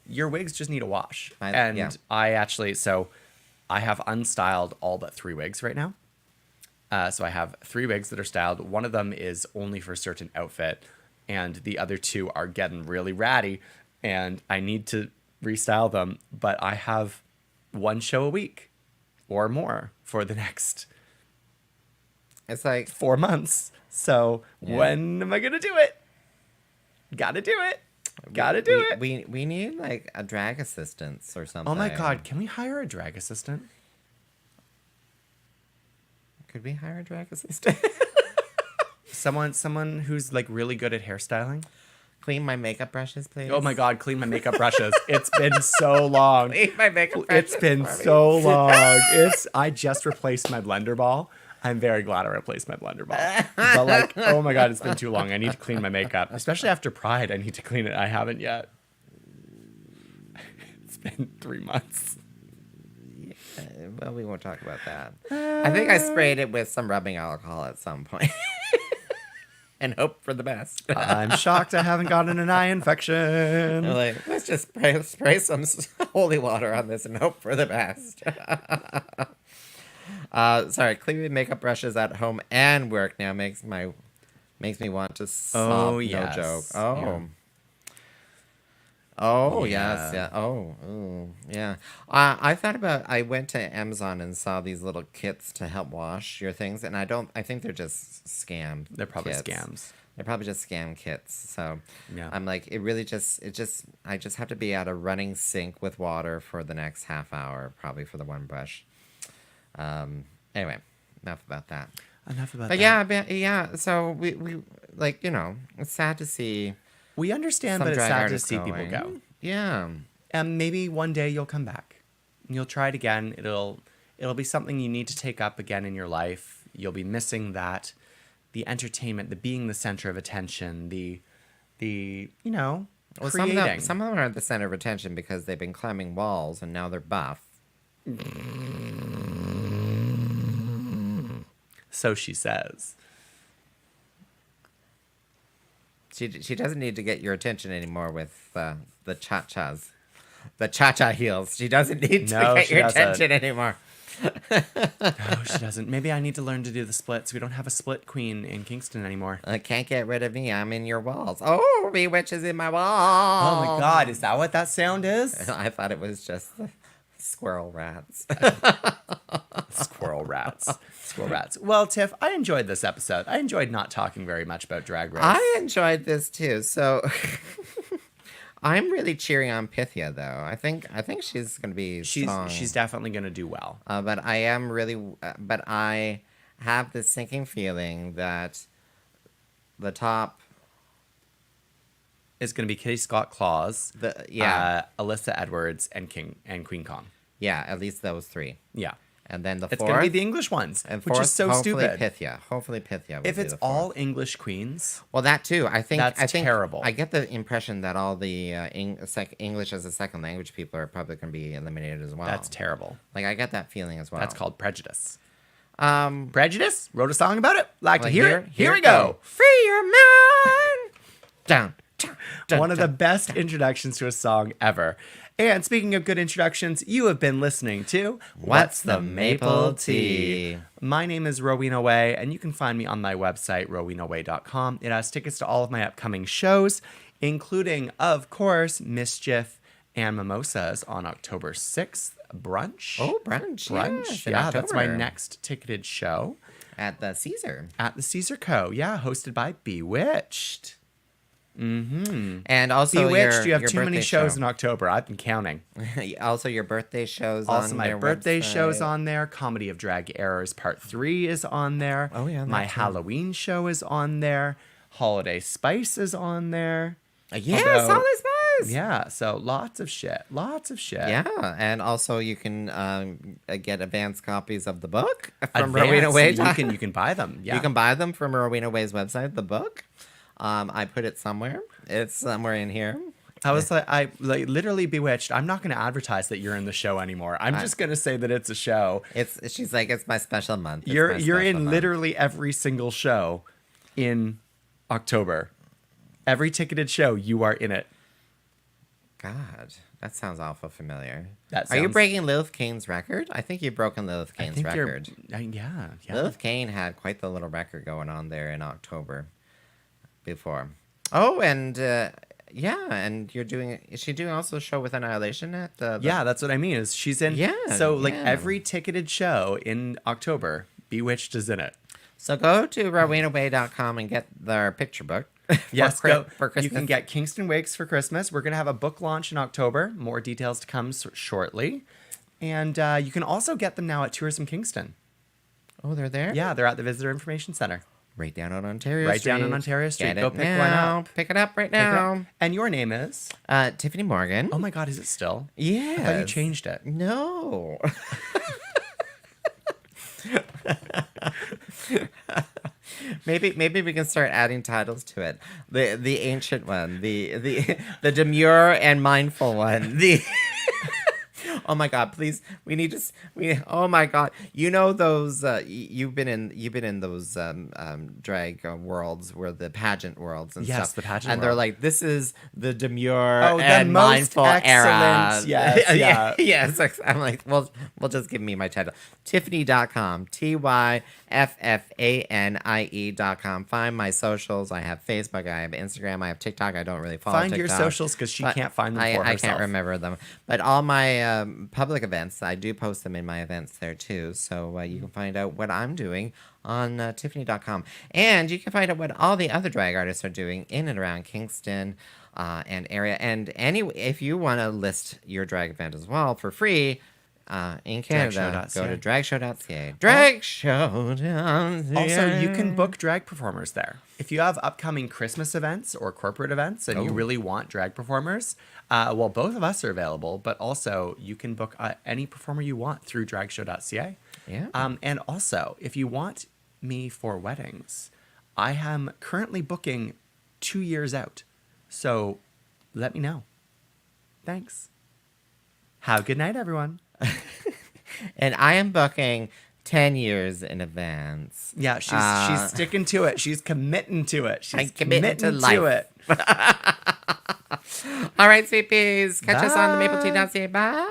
your wigs just need a wash. Yeah. I have unstyled all but 3 wigs right now. So I have 3 wigs that are styled. One of them is only for a certain outfit, and the other 2 are getting really ratty, and I need to restyle them. But I have 1 show a week or more for the next It's like 4 months. So when am I gonna do it? Gotta do it. we need like a drag assistance or something. Oh my God! Can we hire a drag assistant? Could we hire a drag assistant? Someone who's like really good at hairstyling. Clean my makeup brushes, please. Oh my God! Clean my makeup brushes. It's been so long. Clean my makeup brushes. It's been so long. I just replaced my blender ball. I'm very glad I replaced my blender ball. But like, oh my God, it's been too long. I need to clean my makeup, especially after Pride. I need to clean it. I haven't yet. It's been 3 months. Well, we won't talk about that. I think I sprayed it with some rubbing alcohol at some point. And hope for the best. I'm shocked I haven't gotten an eye infection. Like, let's just spray some holy water on this and hope for the best. Sorry, cleaning makeup brushes at home and work now makes me want to sob. Yes. No joke. Yeah. Oh, Yeah. yes, yeah. Oh, yeah. I thought about, I went to Amazon and saw these little kits to help wash your things, and I think they're just scam They're probably kits. scams. They're probably just scam kits. So Yeah. I'm like, I just have to be at a running sink with water for the next half hour, probably for the one brush. Anyway, enough about that. But yeah, so we like, it's sad to see. We understand, Some but it's drag sad to artists see people going. go. Yeah. And maybe one day you'll come back. You'll try it again. It'll be something you need to take up again in your life. You'll be missing that, the entertainment, the being the center of attention, the Well, creating. some of them are at the center of attention because they've been climbing walls and now they're buff. So she says. She doesn't need to get your attention anymore with the cha-chas. The cha-cha heels. She doesn't need to No, get she your doesn't. attention anymore. No, she doesn't. Maybe I need to learn to do the splits. We don't have a split queen in Kingston anymore. I can't get rid of me. I'm in your walls. Oh, bewitch is in my walls. Oh my God, is that what that sound is? I thought it was just the squirrel rats. Squirrel rats. Squirrel rats. Well, Tiff, I enjoyed this episode. I enjoyed not talking very much about Drag Race. I enjoyed this too. So I'm really cheering on Pythia though. I think she's gonna be strong. She's definitely gonna do well. But I am really. But I have this sinking feeling that the top. It's gonna be Kitty Scott Claus, Alyssa Alyssa Edwards, and Queen Kong. Yeah, at least those 3. Yeah. And then the It's fourth. going to be the English ones, and which fourth, is so hopefully stupid. Pythia. Hopefully Pythia. Will If be it's the fourth. all English queens, Well, that too. I think That's terrible. I get the impression that all the English as a second language people are probably going to be eliminated as well. that's terrible. Like I get that feeling as well. That's called prejudice. Um, Prejudice? Wrote a song about it? Like to well, hear it? Here we go. Free your mind. Down. One of the best introductions to a song ever. And speaking of good introductions, you have been listening to What's the Maple Tea? My name is Rowena Whey, and you can find me on my website, rowenaway.com. It has tickets to all of my upcoming shows, including, of course, Mischief and Mimosas on October 6th. Brunch. Oh, brunch. Brunch. Yes, in Yeah, that's my October. next ticketed show At the Caesar. at the Caesar Co. Yeah, hosted by Bewitched. And also Bewitched, you have your too many birthday shows show. in October. I've been counting. Also your birthday shows Also, on my their birthday website. show's on there. Comedy of Drag Errors Part 3 is on there. Oh, yeah, My that too. Halloween show is on there. Holiday Spice is on there. Yes, Although- all this buzz. Yeah, so lots of shit. Lots of shit. Yeah, and also you can get advanced copies of the book from Advance, Rowena Whey. you can buy them. Yeah. You can buy them from Rowena Way's website, the book. I put it somewhere. It's somewhere in here. I was like, literally Bewitched. I'm not going to advertise that you're in the show anymore. I'm just going to say that it's a show. She's like, it's my special month. It's You're my in special month. literally every single show in October. Every ticketed show, you are in it. God, that sounds awful familiar. That Are you sounds- breaking Lilith Kane's record? I think you've broken Lilith I Kane's think record. yeah. Lilith Kane had quite the little record going on there in October before. Oh, and yeah, and you're doing. Is she doing also a show with Annihilation at the? Yeah, that's what I mean. Is she's in? Yeah, So like yeah. every ticketed show in October, Bewitched is in it. So go to rowenaway.com and get their picture book. Yes, for you Christmas. can get Kingston Wigs for Christmas. We're gonna have a book launch in October. More details to come shortly. And you can also get them now at Tourism Kingston. Oh, they're there. Yeah, they're at the Visitor Information Center. Right down on Ontario Right Street. down on Ontario Street. Get Go it pick one now. up. Pick it up right now. And your name is? Tiffany Morgan. Oh my God, is it still? Yeah. I thought you changed it. No. Maybe we can start adding titles to it. The ancient one, the demure and mindful one. The Oh my God! Please, oh my God! You know those? You've been in those drag worlds, where the pageant worlds and Yes, stuff. the pageant and they're world. like, this is the demure Oh, the and most mindful era. excellent. Yes, yeah. Yes. I'm like, well, just give me my title. Tyffanie.com. TYFFANIE.com. Find my socials. I have Facebook. I have Instagram. I have TikTok. I don't really follow Find TikTok. your socials because she can't find them for I herself. can't remember them. But all my public events, I do post them in my events there too. So you can find out what I'm doing on Tyffanie.com. And you can find out what all the other drag artists are doing in and around Kingston and area. And if you want to list your drag event as well for free, in Canada, go to dragshow.ca. Dragshow.ca. Also, you can book drag performers there. If you have upcoming Christmas events or corporate events and you really want drag performers, well, both of us are available, but also you can book any performer you want through dragshow.ca. Yeah. And also, if you want me for weddings, I am currently booking 2 years out. So let me know. Thanks. Have a good night, everyone. And I am booking 10 years in advance. Yeah, she's sticking to it. She's committing to it. She's I'm committing to committing to life. it. All right, sweet peas. Catch us on the Bye. mapletea.ca. Bye.